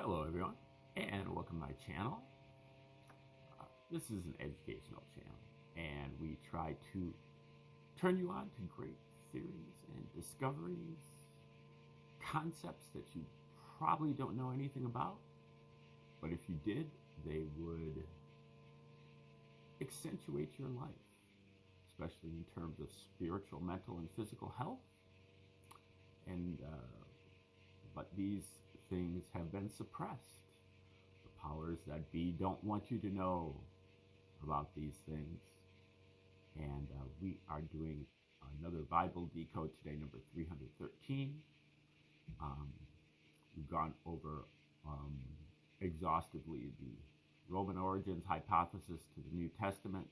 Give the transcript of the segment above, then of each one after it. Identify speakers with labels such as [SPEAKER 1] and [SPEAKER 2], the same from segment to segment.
[SPEAKER 1] Hello everyone, and welcome to my channel. This is an educational channel, and we try to turn you on to great theories and discoveries, concepts that you probably don't know anything about, but if you did, they would accentuate your life, especially in terms of spiritual, mental, and physical health. But these things have been suppressed. The powers that be don't want you to know about these things. And we are doing another Bible decode today, number 313. We've gone over exhaustively the Roman origins hypothesis to the New Testament.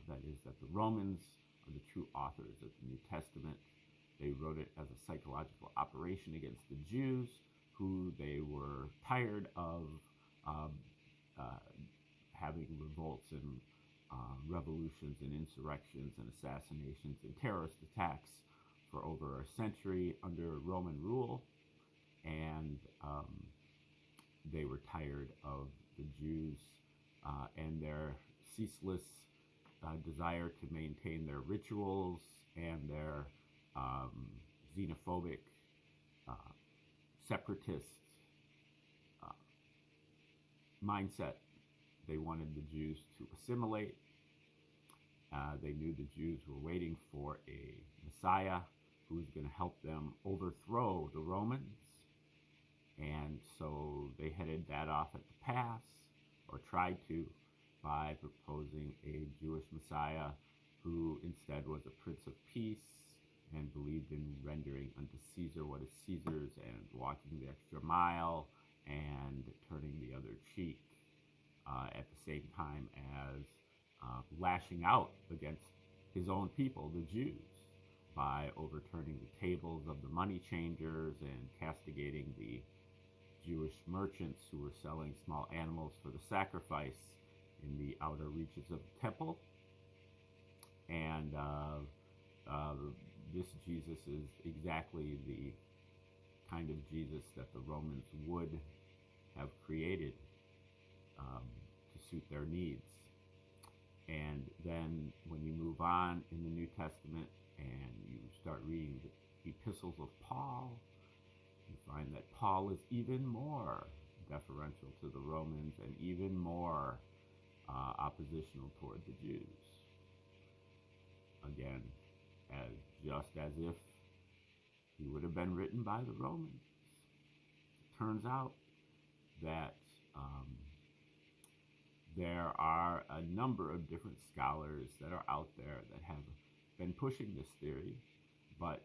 [SPEAKER 1] That is, that the Romans are the true authors of the New Testament. They wrote it as a psychological operation against the Jews, who they were tired of having revolts and revolutions and insurrections and assassinations and terrorist attacks for over a century under Roman rule. And they were tired of the Jews and their ceaseless desire to maintain their rituals and their xenophobic, separatist mindset. They wanted the Jews to assimilate. They knew the Jews were waiting for a Messiah who was going to help them overthrow the Romans. And so they headed that off at the pass, or tried to, by proposing a Jewish Messiah who instead was a Prince of Peace and believed in rendering unto Caesar what is Caesar's and walking the extra mile and turning the other cheek at the same time as lashing out against his own people, the Jews, by overturning the tables of the money changers and castigating the Jewish merchants who were selling small animals for the sacrifice in the outer reaches of the temple. And this Jesus is exactly the kind of Jesus that the Romans would have created to suit their needs. And then when you move on in the New Testament and you start reading the epistles of Paul, you find that Paul is even more deferential to the Romans and even more oppositional toward the Jews. Again, just as if he would have been written by the Romans. It turns out that there are a number of different scholars that are out there that have been pushing this theory, but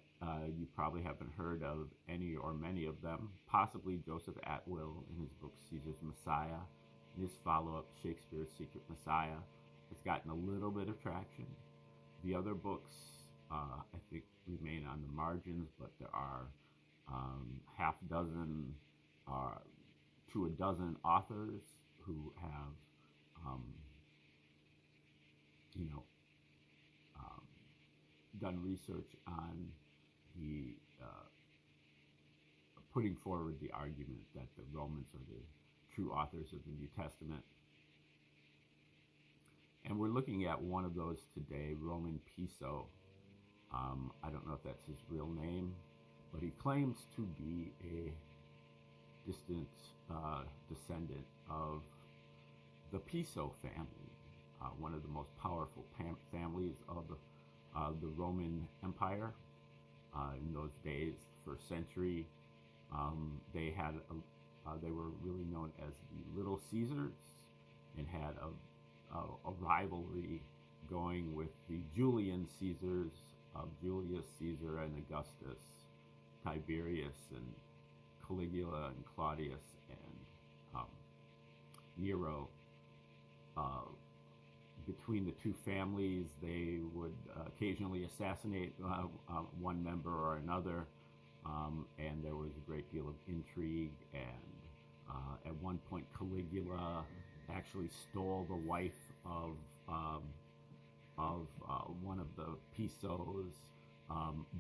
[SPEAKER 1] you probably haven't heard of any or many of them. Possibly Joseph Atwill in his book Caesar's Messiah, and his follow-up Shakespeare's Secret Messiah has gotten a little bit of traction. The other books, I think, remain on the margins, but there are half a dozen to a dozen authors who have, done research on the putting forward the argument that the Romans are the true authors of the New Testament. And we're looking at one of those today, Roman Piso. I don't know if that's his real name, but he claims to be a distant descendant of the Piso family, one of the most powerful families of the Roman Empire. In those days, first century, they were really known as the Little Caesars and had a rivalry going with the Julian Caesars of Julius Caesar and Augustus, Tiberius and Caligula and Claudius and Nero. Between the two families, they would occasionally assassinate one member or another, and there was a great deal of intrigue. And at one point, Caligula actually stole the wife of one of the Pisos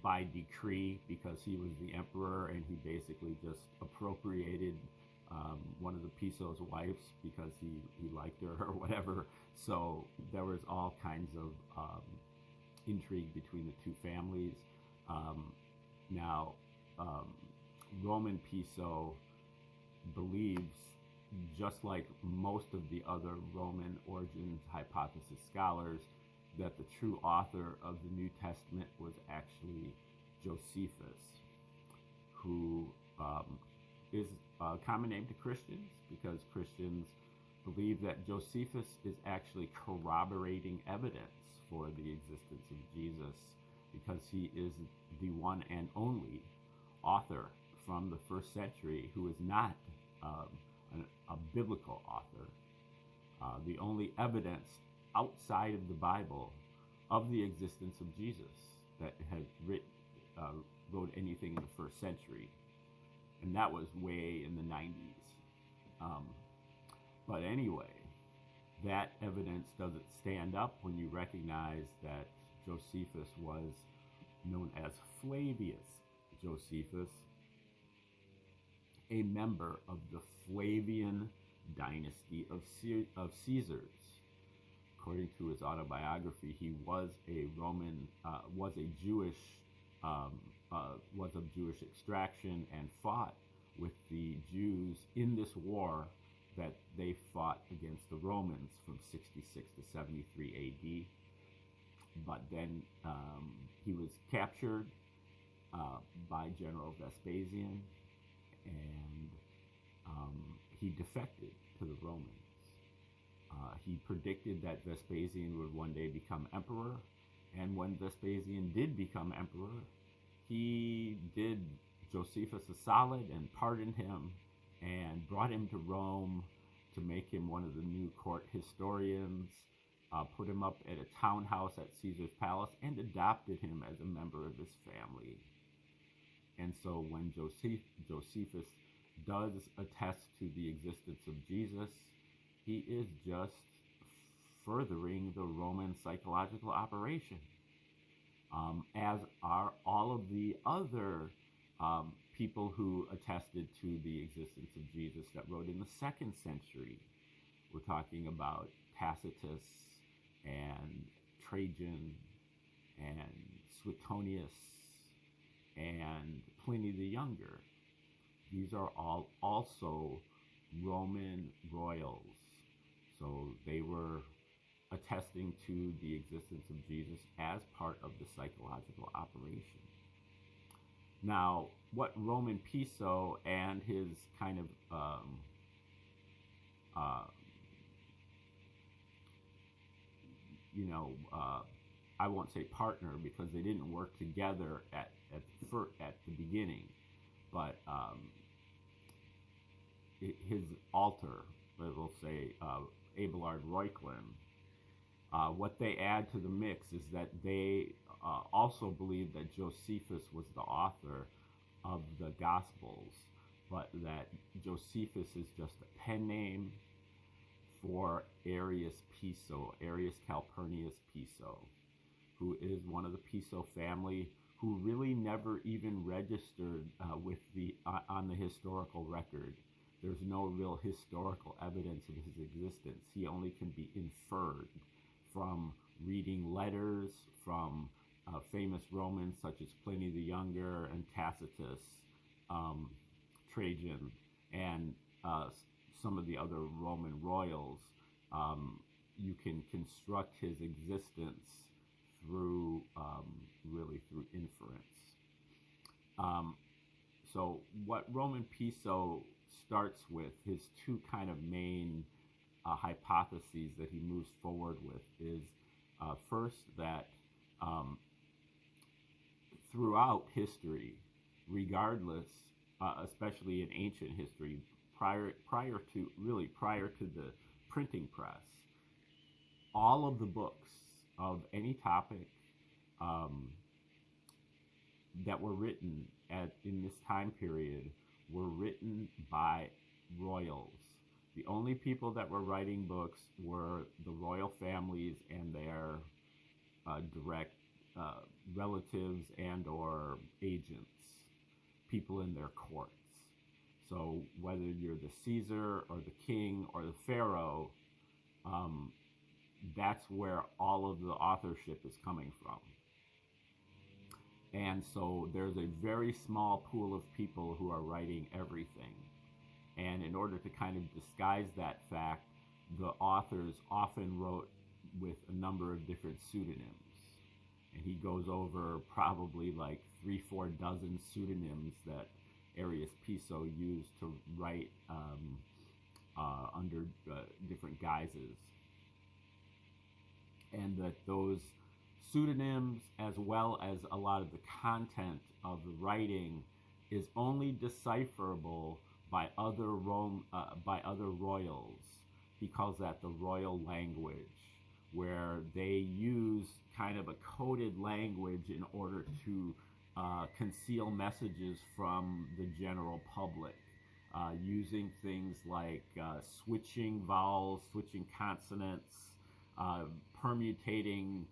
[SPEAKER 1] by decree because he was the emperor and he basically just appropriated one of the Piso's wives because he liked her or whatever. So there was all kinds of intrigue between the two families. Um, now, um, Roman Piso believes, just like most of the other Roman origins hypothesis scholars, that the true author of the New Testament was actually Josephus, who is a common name to Christians because Christians believe that Josephus is actually corroborating evidence for the existence of Jesus because he is the one and only author from the first century who is not a biblical author. The only evidence outside of the Bible of the existence of Jesus that had wrote anything in the first century. And that was way in the 90s. But anyway, that evidence doesn't stand up when you recognize that Josephus was known as Flavius Josephus, a member of the Flavian dynasty of Caesars. According to his autobiography, he was a Roman, was of Jewish extraction and fought with the Jews in this war that they fought against the Romans from 66 to 73 AD. But then he was captured by General Vespasian, and he defected to the Romans. He predicted that Vespasian would one day become emperor, and when Vespasian did become emperor, he did Josephus a solid and pardoned him and brought him to Rome to make him one of the new court historians, put him up at a townhouse at Caesar's palace, and adopted him as a member of his family. And so when Josephus does attest to the existence of Jesus, he is just furthering the Roman psychological operation, as are all of the other people who attested to the existence of Jesus that wrote in the 2nd century. We're talking about Tacitus and Trajan and Suetonius and Pliny the Younger. These are all also Roman royals. So they were attesting to the existence of Jesus as part of the psychological operation. Now, what Roman Piso and his kind of I won't say partner because they didn't work together at the beginning, but his alter, we'll say Abelard Reuchlin, what they add to the mix is that they also believe that Josephus was the author of the Gospels, but that Josephus is just a pen name for Arius Calpurnius Piso, who is one of the Piso family who really never even registered on the historical record. There's no real historical evidence of his existence. He only can be inferred from reading letters from famous Romans such as Pliny the Younger and Tacitus, Trajan, and some of the other Roman royals. You can construct his existence through inference. So what Roman Piso starts with, his two kind of main hypotheses that he moves forward with is first that throughout history, regardless, especially in ancient history, prior to the printing press, all of the books of any topic that were written in this time period were written by royals. The only people that were writing books were the royal families and their direct relatives and or agents, people in their courts. So whether you're the Caesar or the king or the pharaoh, that's where all of the authorship is coming from. And so there's a very small pool of people who are writing everything. And in order to kind of disguise that fact, the authors often wrote with a number of different pseudonyms. And he goes over probably like 3-4 dozen pseudonyms that Arius Piso used to write under different guises. And that those pseudonyms, as well as a lot of the content of the writing, is only decipherable by other royals. He calls that the royal language, where they use kind of a coded language in order to conceal messages from the general public, using things like switching vowels, switching consonants, permutating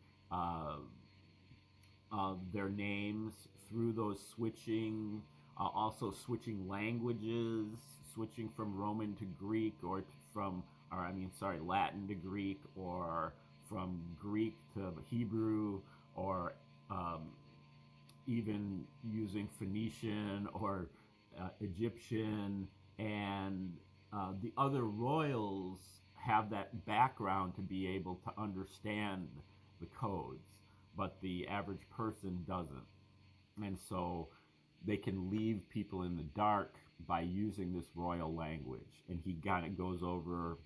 [SPEAKER 1] their names through those switching, also switching languages, switching from Roman to Greek, or Latin to Greek, or from Greek to Hebrew, or even using Phoenician or Egyptian, and the other royals have that background to be able to understand the codes, but the average person doesn't. And so they can leave people in the dark by using this royal language. And he kind of goes over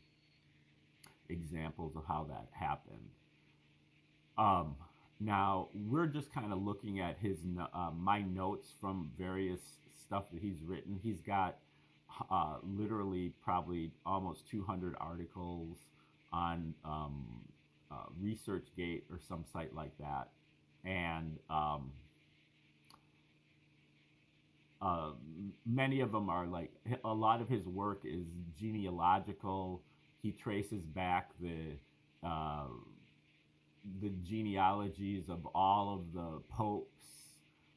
[SPEAKER 1] examples of how that happened. Now, we're just kind of looking at his my notes from various stuff that he's written. He's got literally probably almost 200 articles on ResearchGate or some site like that. And many of them are like, a lot of his work is genealogical. He traces back the genealogies of all of the popes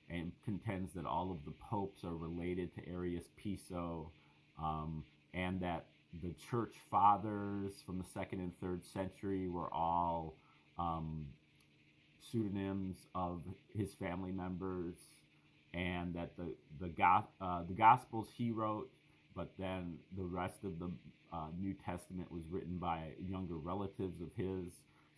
[SPEAKER 1] and contends that all of the popes are related to Arius Piso, and that the church fathers from the 2nd and 3rd century were all pseudonyms of his family members, and that the Gospels he wrote, but then the rest of the New Testament was written by younger relatives of his,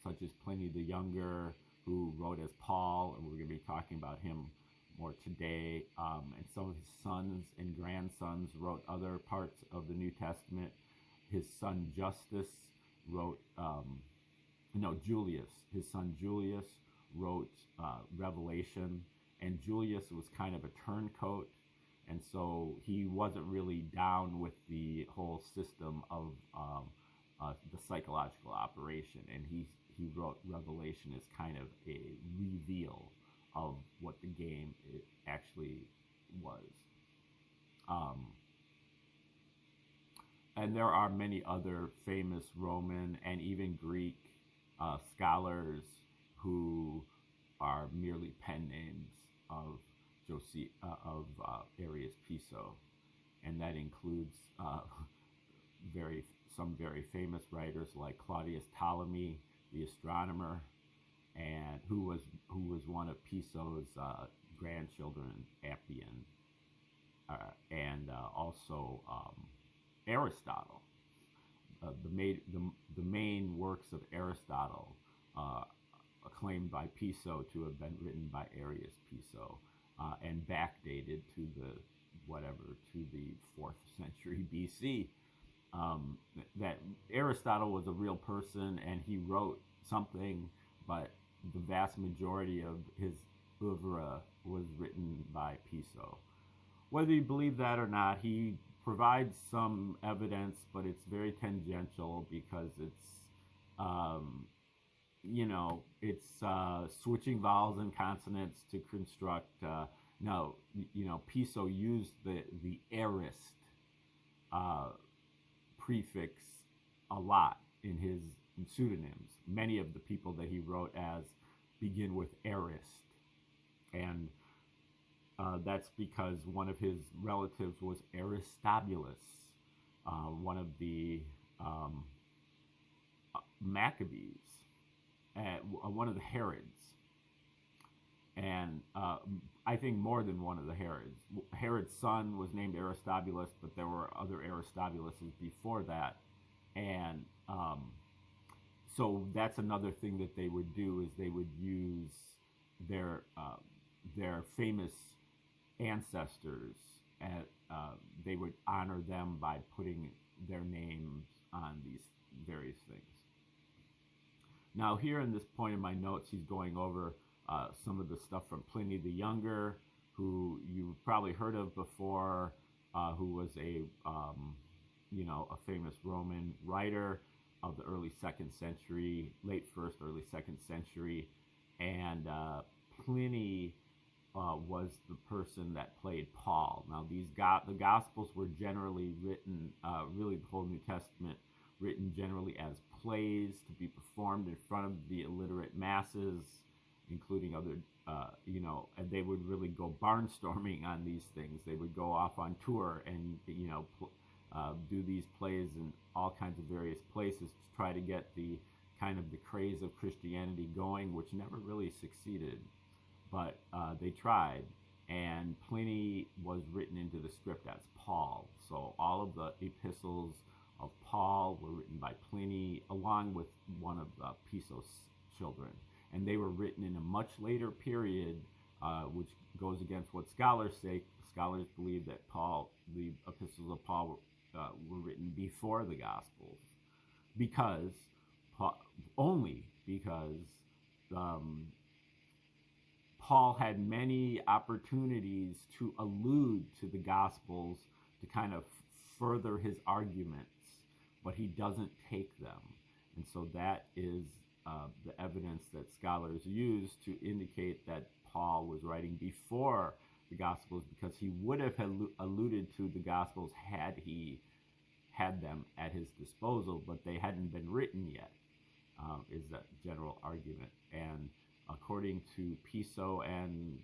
[SPEAKER 1] such as Pliny the Younger, who wrote as Paul, and we're going to be talking about him more today. And some of his sons and grandsons wrote other parts of the New Testament. His son Justus wrote, Julius. His son Julius wrote Revelation, and Julius was kind of a turncoat, and so he wasn't really down with the whole system of the psychological operation, and he wrote Revelation as kind of a reveal of what the game actually was. And there are many other famous Roman and even Greek scholars who are merely pen names of Arius Piso, and that includes some very famous writers like Claudius Ptolemy, the astronomer, and who was one of Piso's grandchildren, Appian, and also Aristotle. The main works of Aristotle, acclaimed by Piso to have been written by Arius Piso, and backdated to the 4th century BC. That Aristotle was a real person and he wrote something, but the vast majority of his oeuvre was written by Piso. Whether you believe that or not, he provides some evidence, but it's very tangential because it's switching vowels and consonants to construct. Piso used the aorist prefix a lot in his pseudonyms. Many of the people that he wrote as begin with Arist. And that's because one of his relatives was Aristobulus, one of the Maccabees, one of the Herods. And I think more than one of the Herods. Herod's son was named Aristobulus, but there were other Aristobuluses before that. And so that's another thing that they would do, is they would use their famous ancestors, and they would honor them by putting their names on these various things. Now here in this point in my notes, he's going over some of the stuff from Pliny the Younger, who you've probably heard of before, who was a famous Roman writer of the early 2nd century, late 1st, early 2nd century, and Pliny was the person that played Paul. Now the Gospels were generally written, really the whole New Testament, written generally as plays to be performed in front of the illiterate masses, including other, and they would really go barnstorming on these things. They would go off on tour and, do these plays in all kinds of various places to try to get the kind of the craze of Christianity going, which never really succeeded. But they tried, and Pliny was written into the script as Paul. So all of the epistles of Paul were written by Pliny, along with one of Piso's children. And they were written in a much later period, which goes against what scholars say. Scholars believe that the epistles of Paul were written before the Gospels, only because Paul had many opportunities to allude to the Gospels to kind of further his arguments, but he doesn't take them. And so that is the evidence that scholars use to indicate that Paul was writing before the Gospels, because he would have alluded to the Gospels had he had them at his disposal, but they hadn't been written yet, is that general argument. And according to Piso and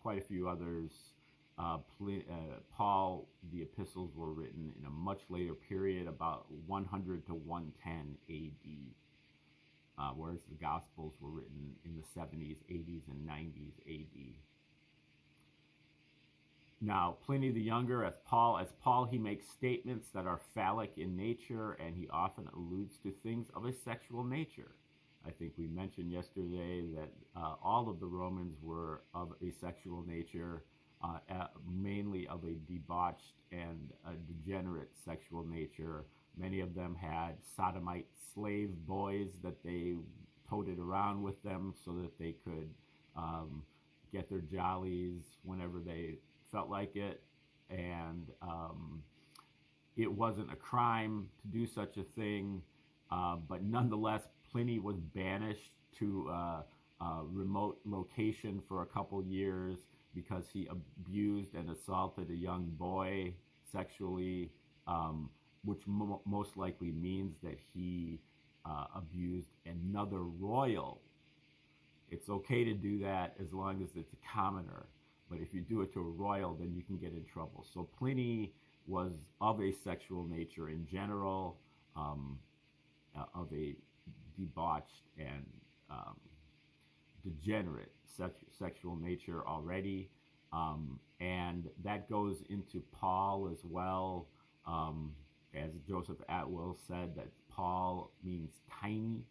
[SPEAKER 1] quite a few others, Paul, the epistles were written in a much later period, about 100 to 110 AD, whereas the Gospels were written in the 70s, 80s, and 90s AD. Now, Pliny the Younger, as Paul, he makes statements that are phallic in nature, and he often alludes to things of a sexual nature. I think we mentioned yesterday that all of the Romans were of a sexual nature, mainly of a debauched and degenerate sexual nature. Many of them had sodomite slave boys that they toted around with them so that they could get their jollies whenever they felt like it. And it wasn't a crime to do such a thing, but nonetheless, Pliny was banished to a remote location for a couple years because he abused and assaulted a young boy sexually, which most likely means that he abused another royal. It's okay to do that as long as it's a commoner, but if you do it to a royal, then you can get in trouble. So Pliny was of a sexual nature in general, of a debauched and degenerate sexual nature already, and that goes into Paul as well. As Joseph Atwill said, that Paul means tiny,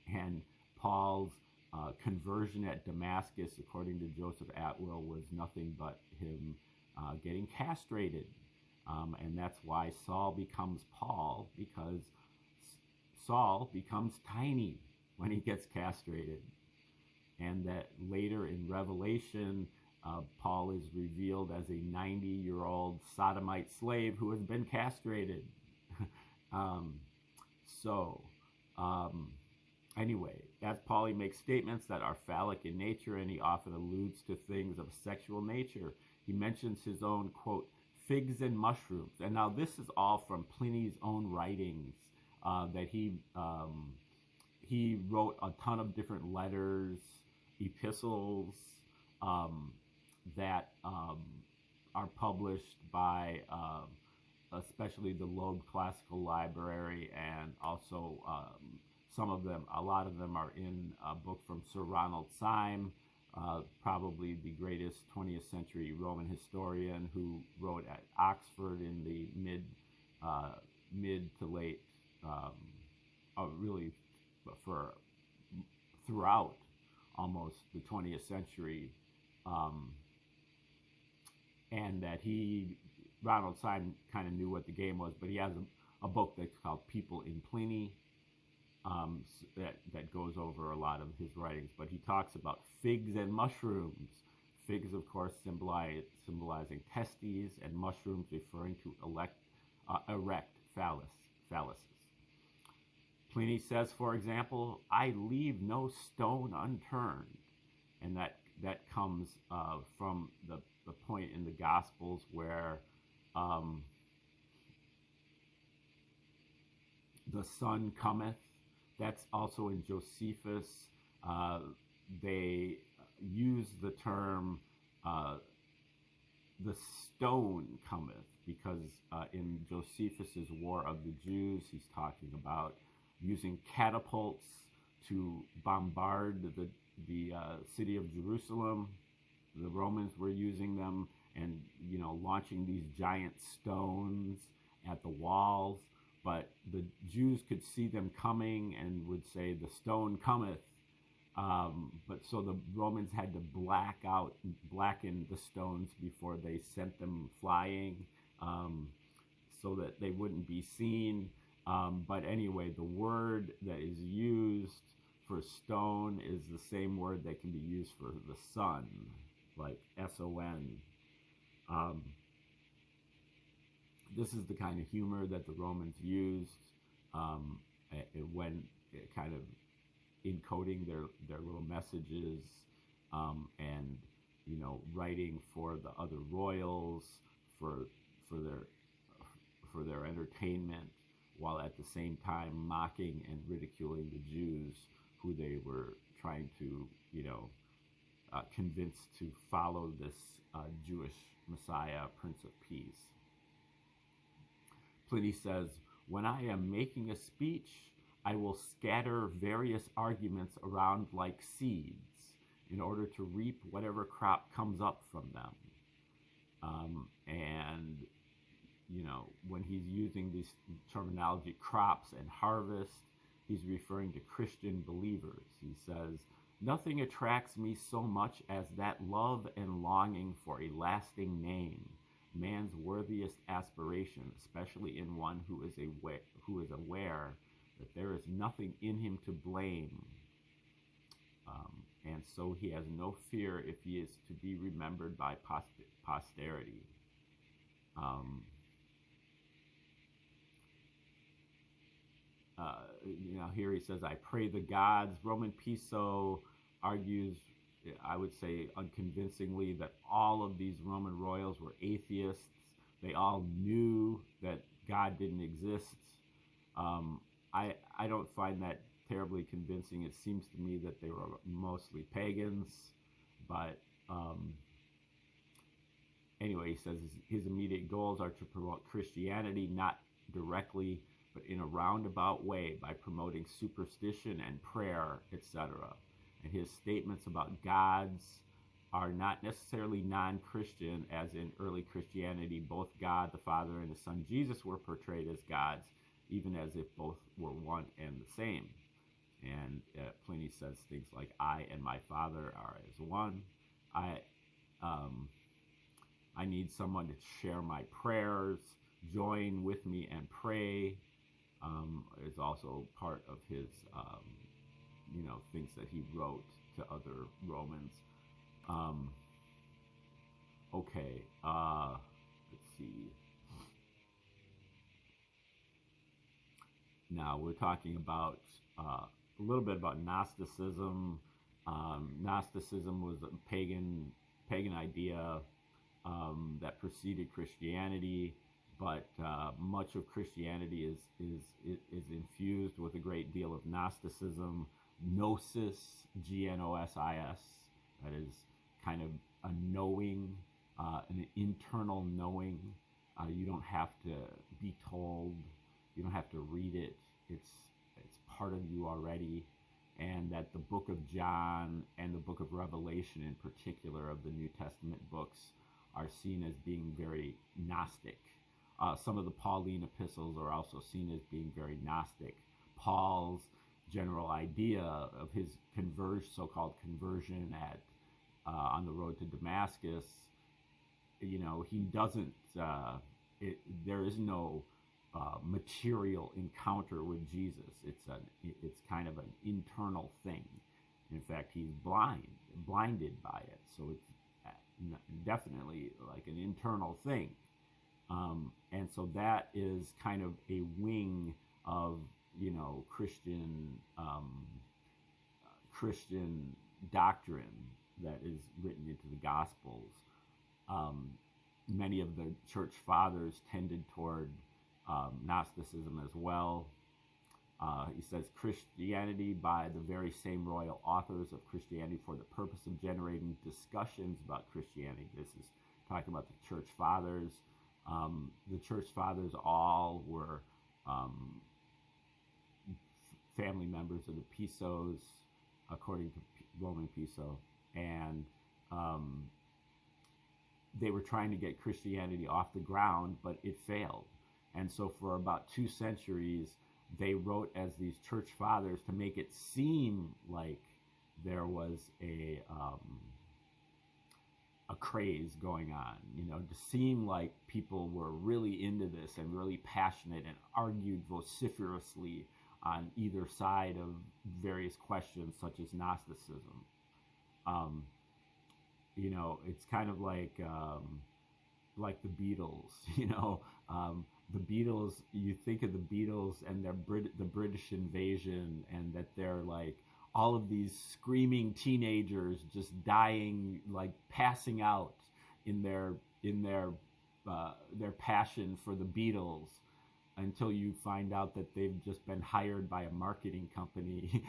[SPEAKER 1] and Paul's conversion at Damascus, according to Joseph Atwill, was nothing but him getting castrated, and that's why Saul becomes Paul, because Saul becomes tiny when he gets castrated. And that later in Revelation, Paul is revealed as a 90-year-old sodomite slave who has been castrated. Anyway, as Paul, he makes statements that are phallic in nature, and he often alludes to things of sexual nature. He mentions his own, quote, figs and mushrooms. And now this is all from Pliny's own writings, that he wrote a ton of different letters, epistles, um, that are published by especially the Loeb Classical Library, and also some of them, a lot of them are in a book from Sir Ronald Syme, probably the greatest 20th century Roman historian, who wrote at Oxford in the mid to late, really for throughout almost the 20th century, um, and that Ronald Syme kind of knew what the game was, but he has a book that's called People in Pliny, that goes over a lot of his writings. But he talks about figs and mushrooms. Figs, of course, symbolizing testes, and mushrooms referring to erect phalluses. Pliny says, for example, "I leave no stone unturned," and that comes from the point in the Gospels where the Son cometh. That's also in Josephus. They use the term the stone cometh because in Josephus's War of the Jews, he's talking about using catapults to bombard the city of Jerusalem. The Romans were using them, and launching these giant stones at the walls. But the Jews could see them coming and would say, "The stone cometh." But so the Romans had to blacken the stones before they sent them flying, so that they wouldn't be seen. But anyway, the word that is used for stone is the same word that can be used for the sun, like S-O-N. This is the kind of humor that the Romans used when kind of encoding their little messages, and writing for the other royals for their entertainment, while at the same time mocking and ridiculing the Jews, who they were trying to convince to follow this Jewish Messiah, Prince of Peace. Pliny says, "When I am making a speech, I will scatter various arguments around like seeds in order to reap whatever crop comes up from them." And when he's using this terminology, crops and harvest, he's referring to Christian believers. He says, "Nothing attracts me so much as that love and longing for a lasting name, man's worthiest aspiration, especially in one who is aware that there is nothing in him to blame, and so he has no fear if he is to be remembered by posterity." Here he says, "I pray the gods." Roman Piso argues, I would say unconvincingly, that all of these Roman royals were atheists. They all knew that God didn't exist. I don't find that terribly convincing. It seems to me that they were mostly pagans. But anyway, he says his immediate goals are to promote Christianity, not directly, but in a roundabout way, by promoting superstition and prayer, etc. And his statements about gods are not necessarily non-Christian, as in early Christianity, both God the Father and the Son Jesus were portrayed as gods, even as if both were one and the same. And Pliny says things like, "I and my Father are as one." I need someone to share my prayers, join with me and pray. Is also part of his, things that he wrote to other Romans. Okay, let's see. Now we're talking about a little bit about Gnosticism. Gnosticism was a pagan idea that preceded Christianity. but much of Christianity is infused with a great deal of Gnosticism, gnosis, Gnosis, that is kind of a knowing, an internal knowing. You don't have to be told, you don't have to read it. It's part of you already, and that the book of John and the book of Revelation, in particular, of the New Testament books, are seen as being very Gnostic. Some of the Pauline epistles are also seen as being very Gnostic. Paul's general idea of his so-called conversion on the road to Damascus, he doesn't. There is no material encounter with Jesus. It's kind of an internal thing. In fact, he's blinded by it. So it's definitely like an internal thing. And so that is kind of a wing of Christian doctrine that is written into the Gospels. Many of the church fathers tended toward Gnosticism as well. He says Christianity by the very same royal authors of Christianity for the purpose of generating discussions about Christianity. This is talking about the church fathers. The church fathers all were family members of the Pisos, according to Roman Piso, and they were trying to get Christianity off the ground, but it failed. And so for about 2 centuries, they wrote as these church fathers to make it seem like there was a craze going on, to seem like people were really into this and really passionate and argued vociferously on either side of various questions such as Gnosticism. It's kind of like the Beatles. The Beatles. You think of the Beatles and the British invasion, and that they're like all of these screaming teenagers just dying, like passing out in their passion for the Beatles, until you find out that they've just been hired by a marketing company,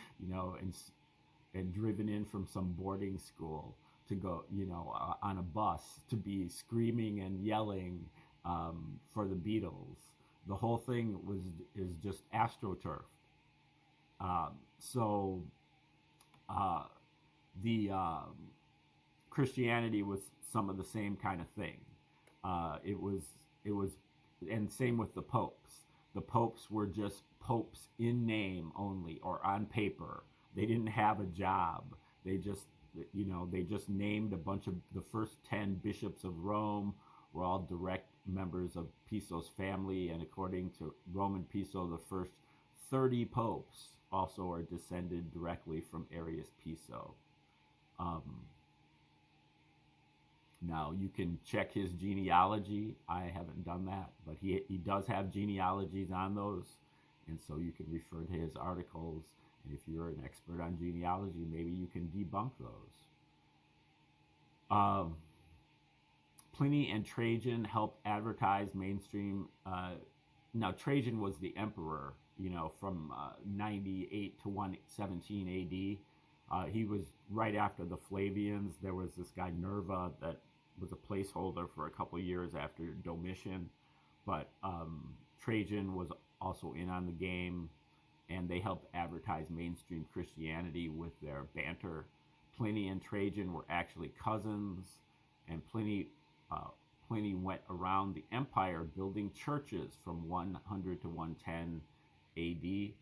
[SPEAKER 1] and driven in from some boarding school to go, on a bus to be screaming and yelling for the Beatles. The whole thing is just AstroTurf. So the Christianity was some of the same kind of thing. It was, and same with the popes. The popes were just popes in name only, or on paper. They didn't have a job. They just named a bunch of the first 10 bishops of Rome were all direct members of Piso's family, and according to Roman Piso, the first 30 popes also are descended directly from Arius Piso. Now, you can check his genealogy. I haven't done that, but he does have genealogies on those, and so you can refer to his articles. And if you're an expert on genealogy, maybe you can debunk those. Pliny and Trajan helped advertise mainstream. Now, Trajan was the emperor, from 98 to 117 AD. He was right after the Flavians. There was this guy Nerva that was a placeholder for a couple of years after Domitian, but Trajan was also in on the game, and they helped advertise mainstream Christianity with their banter. Pliny and Trajan were actually cousins, and Pliny went around the empire building churches from 100 to 110 AD.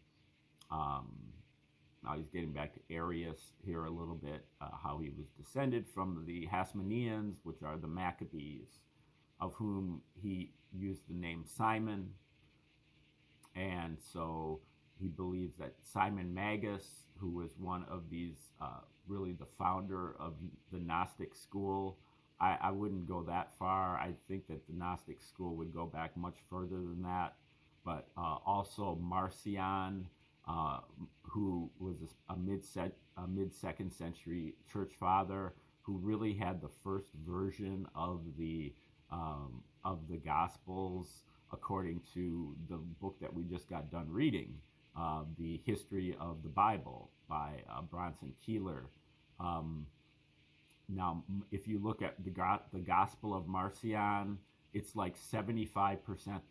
[SPEAKER 1] Now he's getting back to Arius here a little bit, how he was descended from the Hasmoneans, which are the Maccabees, of whom he used the name Simon. And so he believes that Simon Magus, who was one of these, really the founder of the Gnostic school, I wouldn't go that far. I think that the Gnostic school would go back much further than that. But also Marcion, who was a mid-second century church father, who really had the first version of the Gospels according to the book that we just got done reading, The History of the Bible by Bronson Keeler. Now, if you look at the Gospel of Marcion, it's like 75%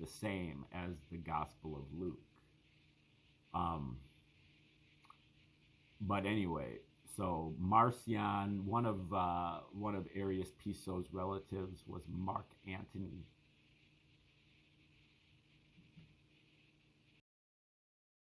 [SPEAKER 1] the same as the Gospel of Luke. But anyway, so Marcion, one of Arius Piso's relatives was Mark Antony